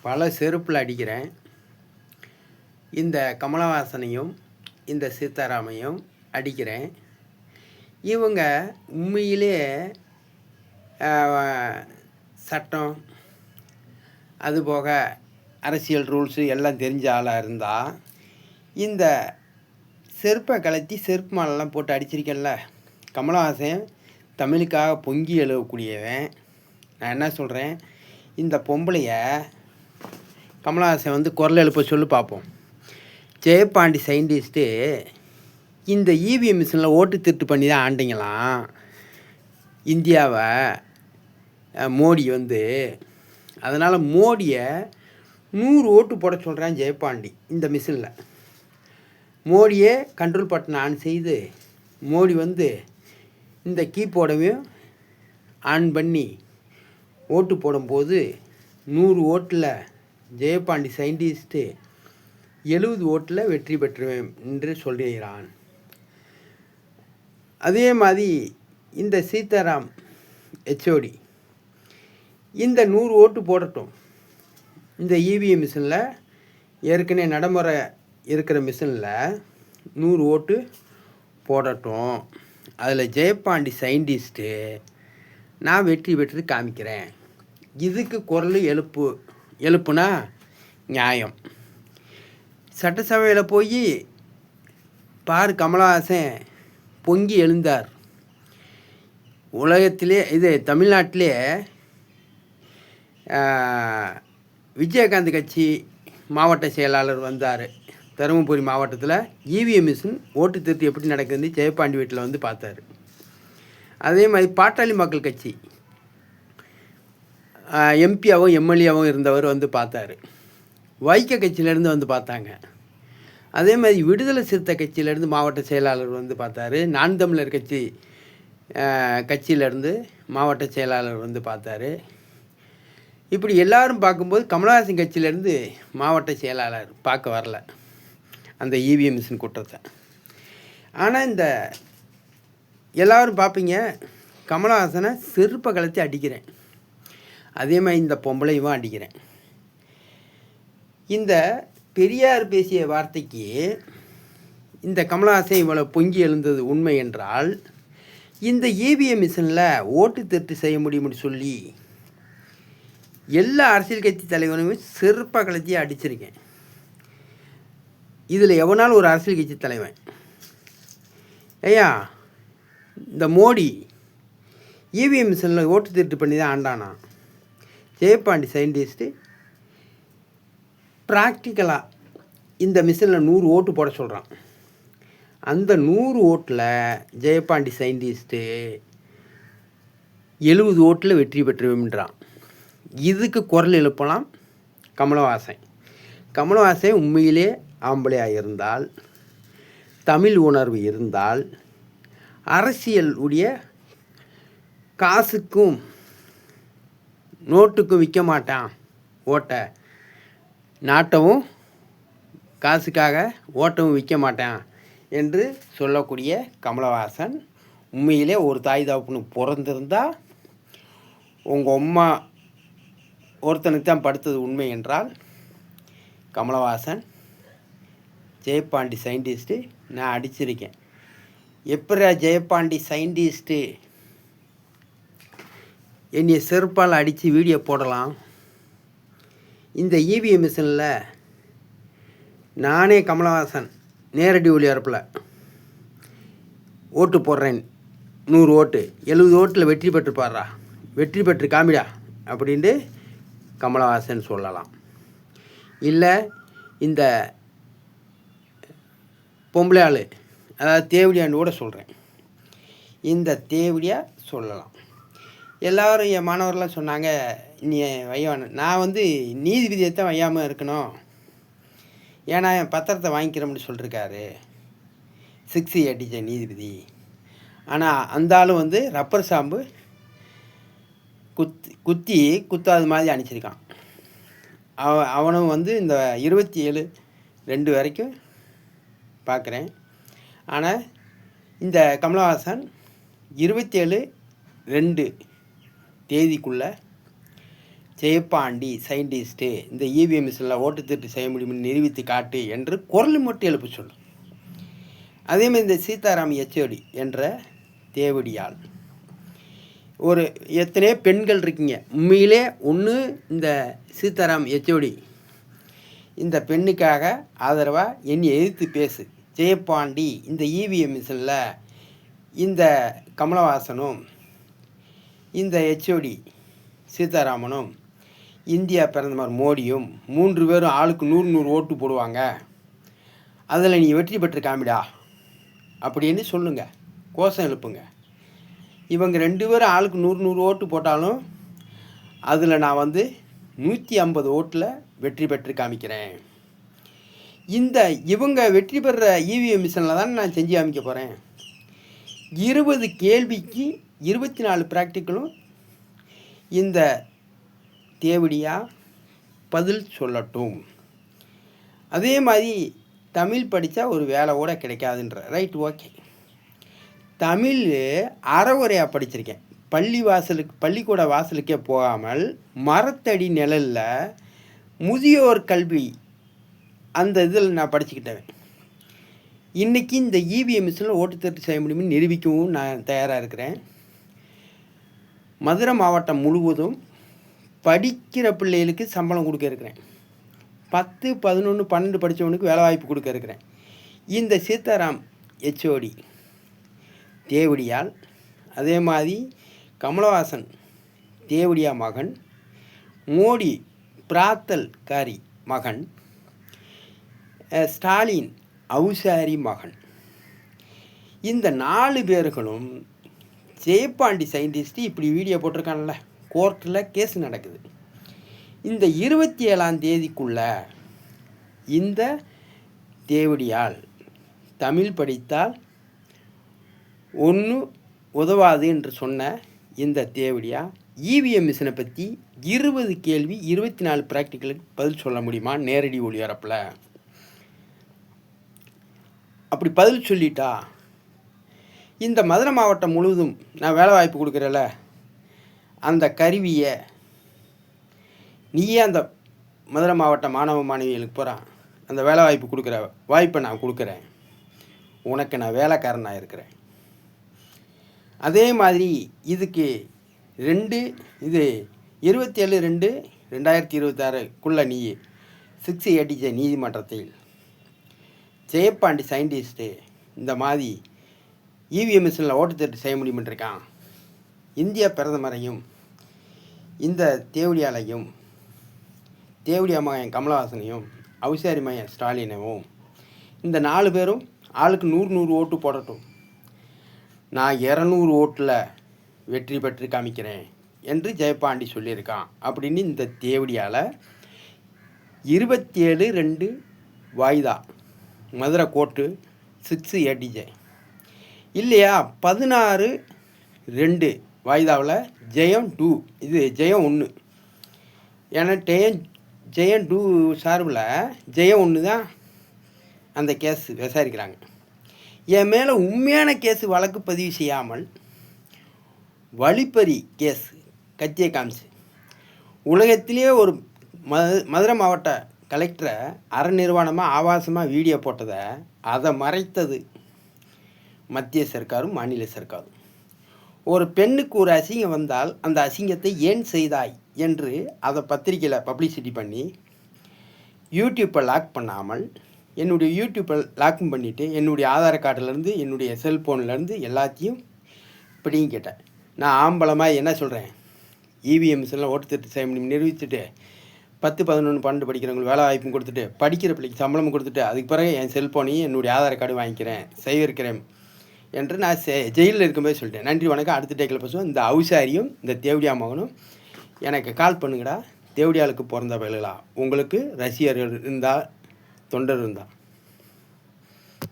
பல செருப்பில் அடிக்கிறேன். இந்த கமலஹாசனையும் இந்த சீதாராமையும் அடிக்கிறேன். இவங்க உண்மையிலே சட்டம் அதுபோக அரசியல் ரூல்ஸு எல்லாம் தெரிஞ்ச ஆளாக இருந்தால் இந்த செருப்பை கலத்தி செருப்பு மாலெல்லாம் போட்டு அடிச்சிருக்கேன்ல. கமலஹாசன் தமிழுக்காக பொங்கி எழுவக்கூடியவன். நான் என்ன சொல்கிறேன், இந்த பொம்பளைய கமலஹாசன் வந்து குரல் எழுப்ப சொல்லி பார்ப்போம். ஜெயபாண்டி சயின்டிஸ்ட்டு இந்த இவிஎம் மிஷினில் ஓட்டு திருட்டு பண்ணி தான் ஆண்டிங்களாம் இந்தியாவை மோடி வந்து. அதனால் மோடியை 100 ஓட்டு போட சொல்கிறான் ஜெயபாண்டி இந்த மிஷினில். மோடியே கண்ட்ரோல் பட்டன் ஆன் செய்து மோடி வந்து இந்த கீபோர்டையும் ஆன் பண்ணி ஓட்டு போடும்போது 100 ஓட்டில் ஜெயபாண்டி சயின்டிஸ்ட்டு 70 ஓட்டில் வெற்றி பெற்றுவேன் என்று சொல்கிறான். அதே மாதிரி இந்த சீதாராம் ஹெச்ஓடி இந்த 100 ஓட்டு போடட்டும். இந்த இவிஎம் மிஷினில் ஏற்கனவே நடைமுறை இருக்கிற மிஷினில் 100 ஓட்டு போடட்டும். அதில் ஜெயபாண்டி சயின்டிஸ்ட்டு நான் வெற்றி பெற்று காமிக்கிறேன். இதுக்கு குரல் எழுப்புனா நியாயம். சட்டசபையில் போய் பாரு, கமலஹாசன் பொங்கி எழுந்தார். உலகத்திலே இது தமிழ்நாட்டிலே விஜயகாந்த் கட்சி மாவட்ட செயலாளர் வந்தார். தருமபுரி மாவட்டத்தில் இவிஎம் மிஷின் ஓட்டு திருட்டு எப்படி நடக்குதுன்னு ஜெயபாண்டி வீட்டில் வந்து பார்த்தாரு. அதே மாதிரி பாட்டாளி மக்கள் கட்சி எம்பியாவும் எம்எல்ஏவும் இருந்தவர் வந்து பார்த்தாரு. வைக்க கட்சியிலேருந்து வந்து பார்த்தாங்க. அதே மாதிரி விடுதலை சிறுத்தை கட்சியிலேருந்து மாவட்ட செயலாளர் வந்து பார்த்தாரு. நான் தமிழர் கட்சியிலேருந்து மாவட்ட செயலாளர் வந்து பார்த்தாரு. இப்படி எல்லாரும் பார்க்கும்போது கமலஹாசன் கட்சியிலேருந்து மாவட்ட செயலாளர் பார்க்க வரல அந்த இவிஎம் மிஷின் கூட்டத்தை. ஆனால் இந்த எல்லோரும் பார்ப்பீங்க, கமலஹாசனை செருப்பை கலத்தி அடிக்கிறேன். அதே மாதிரி இந்த பொம்பளையும் அடிக்கிறேன். இந்த பெரியார் பேசிய வார்த்தைக்கு இந்த கமலஹாசன் இவ்வளோ பொங்கி எழுந்தது உண்மை என்றால், இந்த இவிஎம் மிஷினில் ஓட்டு திருட்டு செய்ய முடியும்னு சொல்லி எல்லா அரசியல் கட்சி தலைவருமே செருப்பாக கலத்தி அடிச்சிருக்கேன். இதில் எவனாலும் ஒரு அரசியல் கட்சி தலைவன் ஐயா இந்த மோடி இவிஎம் மிஷினில் ஓட்டு திருட்டு பண்ணி தான் ஆண்டானா. ஜெயபாண்டி சயின்டிஸ்ட்டு ப்ராக்டிக்கலாக இந்த மிஷினில் 100 ஓட்டு போட சொல்கிறான். அந்த 100 ஓட்டில் ஜெயபாண்டி சயின்டிஸ்ட்டு 70 ஓட்டில் வெற்றி பெற்றுவேன்றான். இதுக்கு குரல் எழுப்பலாம் கமலஹாசன். கமலஹாசன் உண்மையிலே ஆம்பளையாக இருந்தால், தமிழ் உணர்வு இருந்தால், அரசியல் உடைய காசுக்கும் நோட்டுக்கும் விற்க மாட்டான் ஓட்டை, நாட்டவும் காசுக்காக ஓட்டவும் விற்க மாட்டான் என்று சொல்லக்கூடிய கமலஹாசன் உண்மையிலே ஒரு தாய் தகப்பனுக்கு பிறந்திருந்தா உங்கள் அம்மா ஒருத்தனுக்கு தான் படுத்தது உண்மை என்றால், கமலஹாசன் ஜெயபாண்டி சயின்டிஸ்ட்டு நான் அடிச்சிருக்கேன். எப்போ ஜெயபாண்டி சயின்டிஸ்ட்டு என்னைய செருப்பால் அடித்து வீடியோ போடலாம். இந்த இவிஎம் மிஷினில் நானே கமலஹாசன் நேரடி ஒளிபரப்பில் ஓட்டு போடுறேன். 100 ஓட்டு 70 ஓட்டில் வெற்றி பெற்று பாடுறா, வெற்றி பெற்று காமிடா அப்படின்ட்டு கமலஹாசன் சொல்லலாம். இல்லை இந்த பொம்பளை ஆள், அதாவது தேவடியான்னு கூட சொல்கிறேன், இந்த தேவடியாக சொல்லலாம். எல்லோரும் என் மாணவர்கள்லாம் சொன்னாங்க, நீ வையான்னு. நான் வந்து நீதிபதியை தான் வையாமல் இருக்கணும், ஏன்னா என் பத்திரத்தை வாங்கிக்கிறோம்னு சொல்லியிருக்காரு 6 அடித்த நீதிபதி. ஆனால் அந்த ஆளும் வந்து ரப்பர் சாம்பு குத்தி குத்தாது மாதிரி அனுப்பிச்சிருக்கான். அவனும் வந்து இந்த 27/2 வரைக்கும் பார்க்குறேன். ஆனால் இந்த கமலஹாசன் 27/2 தேதிக்குள்ளே ஜெயப்பாண்டி சயின்டிஸ்ட்டு இந்த இவிஎம் மிஷினில் ஓட்டு திருட்டு செய்ய முடியும்னு நிரூபித்து காட்டு என்று குரல் மட்டும் எழுப்ப சொல்லும். அதேமாதிரி இந்த சீதாராம் யெச்சூரி என்ற தேவடியால் ஒரு எத்தனையோ பெண்கள் இருக்கீங்க, உண்மையிலே ஒன்று இந்த சீதாராம் யெச்சூரி இந்த பெண்ணுக்காக ஆதரவாக என்னை எதிர்த்து பேசு. ஜெயப்பாண்டி இந்த இவிஎம் மிஷினில் இந்த கமலஹாசனும் இந்த யெச்சூரி சீதாராமனும் இந்தியா பிரதமர் மோடியும் 3 பேரும் ஆளுக்கு 100 ஓட்டு போடுவாங்க, அதில் நீ வெற்றி பெற்று காமிடா அப்படின்னு சொல்லுங்கள், கோஷம் எழுப்புங்க. இவங்க 2 பேரும் ஆளுக்கு 100 ஓட்டு போட்டாலும் அதில் நான் 150 ஓட்டில் வெற்றி பெற்று காமிக்கிறேன். இவங்க வெற்றி பெற இவிஎம் மிஷினில் தான் நான் செஞ்சு காமிக்க போகிறேன். 20 கேள்விக்கு 24 ப்ராக்டிக்கலும் இந்த தேவடியாக பதில் சொல்லட்டும். அதே மாதிரி தமிழ் படித்தா ஒரு வேலை கூட கிடைக்காதுன்ற. Right, okay. தமிழ் அறவுரையாக படிச்சிருக்கேன். பள்ளிக்கூட வாசலுக்கே போகாமல் மரத்தடி நிழலில் முதியோர் கல்வி அந்த இதில் நான் படிச்சுக்கிட்டேன். இன்றைக்கி இந்த இவிஎம் மிஷினில் ஓட்டு திருட்டு செய்ய முடியும்னு நிரூபிக்கவும் நான் தயாராக இருக்கிறேன். மதுரை மாவட்டம் முழுவதும் படிக்கிற பிள்ளைகளுக்கு சம்பளம் கொடுக்க இருக்கிறேன். 10, 11, 12 படித்தவனுக்கு வேலை வாய்ப்பு கொடுக்க இருக்கிறேன். இந்த சீதாராம் யெச்சூரி தேவடியால், அதே மாதிரி கமலஹாசன் தேவடியா மகன், மோடி பிராத்தல்காரி மகன், ஸ்டாலின் அவுசாரி மகன், இந்த 4 பேர்களும் ஜெயப்பாண்டி சயின்டிஸ்ட்டு இப்படி வீடியோ போட்டிருக்கான்ல, கோர்ட்டில் கேஸ் நடக்குது. இந்த 27ஆம் தேதிக்குள்ள இந்த தேவடியால் தமிழ் படித்தால் ஒன்று உதவாது என்று சொன்ன இந்த தேவடியா இவிஎம் மிஷினை பற்றி 20 கேள்வி 24 ப்ராக்டிக்கலுக்கு பதில் சொல்ல முடியுமா நேரடி ஒளிபரப்பில்? அப்படி பதில் சொல்லிட்டா இந்த மதுரை மாவட்டம் முழுவதும் நான் வேலை வாய்ப்பு கொடுக்குறேன்ல, அந்த கருவியை நீயே அந்த மதுரை மாவட்ட மாணவ மாணவிகளுக்கு போகிறான் அந்த வேலை வாய்ப்பு கொடுக்குற வாய்ப்பை நான் கொடுக்குறேன், உனக்கு நான் வேலைக்காரனாக இருக்கிறேன். அதே மாதிரி இதுக்கு 27/2/2026 நீ 6 ADJ நீதிமன்றத்தில் ஜெயப்பாண்டி சயின்டிஸ்ட்டு இந்த மாதிரி இவிஎம் மிஷினில் ஓட்டு திருட்டு செய்ய முடியுமென்றிருக்கான். இந்திய பிரதமரையும் இந்த தேவடியாலையும் தேவடியா மகன் கமலஹாசனையும் அவுசாரி மகன் ஸ்டாலினையும் இந்த 4 பேரும் ஆளுக்கு 100 ஓட்டு போடட்டும், நான் 200 ஓட்டில் வெற்றி பெற்று காமிக்கிறேன் என்று ஜெயப்பாண்டி சொல்லியிருக்கான் அப்படின்னு இந்த தேவடியால் 27/2 வாய்தா மதுரை கோர்ட்டு 6 ADJ இல்லையா, 16/2 வாய்தாவில் ஜெயம் 2 இது ஜெயம் 1 ஏன்னா ஜெயம் 2 சார்பில் ஜெயம் 1 தான் அந்த கேஸ் விசாரிக்கிறாங்க. என் மேலே உண்மையான கேஸு வழக்கு பதிவு செய்யாமல் வழிப்பறி கேஸ் கத்தியை காமிச்சு உலகத்திலே ஒரு மதுரை மாவட்ட கலெக்டரை அறநிறுவனமாக ஆபாசமாக வீடியோ போட்டதை அதை மறைத்தது மத்திய சர்க்காரும் மாநில சர்க்காரும். ஒரு பெண்ணுக்கு ஒரு அசிங்கம் வந்தால் அந்த அசிங்கத்தை ஏன் செய்தாய் என்று அதை பத்திரிக்கையில் பப்ளிசிட்டி பண்ணி யூடியூப்பை லாக் பண்ணாமல் என்னுடைய யூடியூப்பை லாக்கும் பண்ணிவிட்டு என்னுடைய ஆதார் கார்டிலேருந்து என்னுடைய செல்ஃபோன்லேருந்து எல்லாத்தையும் இப்படியும் கேட்டேன். நான் ஆம்பளமாக என்ன சொல்கிறேன், இவிஎம் மிஷினில் ஓட்டு திருட்டு செய்ய முடியும் நிரூபிச்சுட்டு 10, 11, 12 படிக்கிறவங்களுக்கு வேலை வாய்ப்பும் கொடுத்துட்டு படிக்கிற பிள்ளைக்கு சம்பளமும் கொடுத்துட்டு அதுக்கு பிறகு என் செல்ஃபோனையும் என்னுடைய ஆதார் கார்டு வாங்கிக்கிறேன் செய்திருக்கிறேன் என்று நான் ஜெயிலில் இருக்கும்போது சொல்லிட்டேன். நன்றி வணக்கம். அடுத்த டேக்கில் பேசுவோம். இந்த அவுசாரியும் இந்த தேவடியா மகனும் எனக்கு கால் பண்ணுங்கடா, தேவடியாளுக்கு பிறந்த பயலுகளா, உங்களுக்கு ரசிகர்கள் இருந்தால் தொண்டர் இருந்தால்